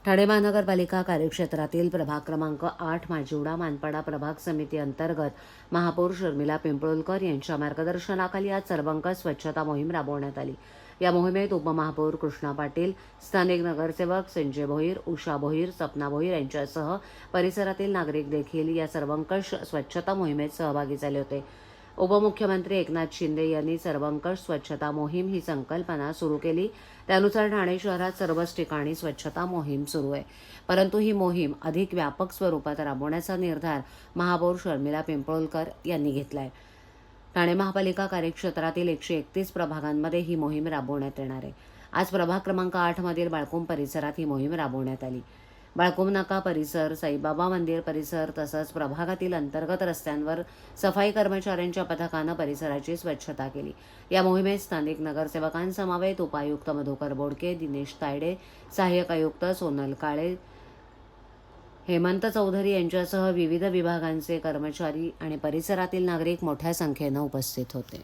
ठाणे महानगरपालिका कार्यक्षेत्रातील प्रभाग क्रमांक 8 माजिवडा मानपाडा प्रभाग समिती अंतर्गत महापौर शर्मिला पिंपळकर यांच्या मार्गदर्शनाखाली आज सर्वंकष स्वच्छता मोहीम राबवण्यात आली। या मोहिमेत उपमहापौर कृष्णा पाटील, स्थानिक नगरसेवक संजय भोईर, उषा भोईर, सपना भोईर यांच्यासह परिसरातील नागरिक देखील या सर्वंकष स्वच्छता मोहिमेत सहभागी झाले होते। उपमुख्यमंत्री एकनाथ शिंदे यांनी सर्वंकष स्वच्छता मोहीम ही संकल्पना सुरू केली। त्यानुसार ठाणे शहरात सर्वच ठिकाणी स्वच्छता मोहीम सुरू आहे। परंतु ही मोहीम अधिक व्यापक स्वरूपात राबवण्याचा निर्धार महापौर शर्मिला पिंपळकर यांनी घेतला आहे। ठाणे महापालिका कार्यक्षेत्रातील 131 प्रभागांमध्ये ही मोहीम राबवण्यात येणार आहे। आज प्रभाग क्रमांक 8 मधील बाळकुंभ परिसरात ही मोहीम राबवण्यात आली। बाळकुंभ नाका परिसर, साईबाबा मंदिर परिसर तसंच प्रभागातील अंतर्गत रस्त्यांवर सफाई कर्मचाऱ्यांच्या पथकानं परिसराची स्वच्छता केली। या मोहिमेत स्थानिक नगरसेवकांसमवेत उपायुक्त मधुकर बोडके, दिनेश तायडे, सहाय्यक आयुक्त सोनल काळे, हेमंत चौधरी यांच्यासह विविध विभागांचे कर्मचारी आणि परिसरातील नागरिक मोठ्या संख्येनं उपस्थित होते।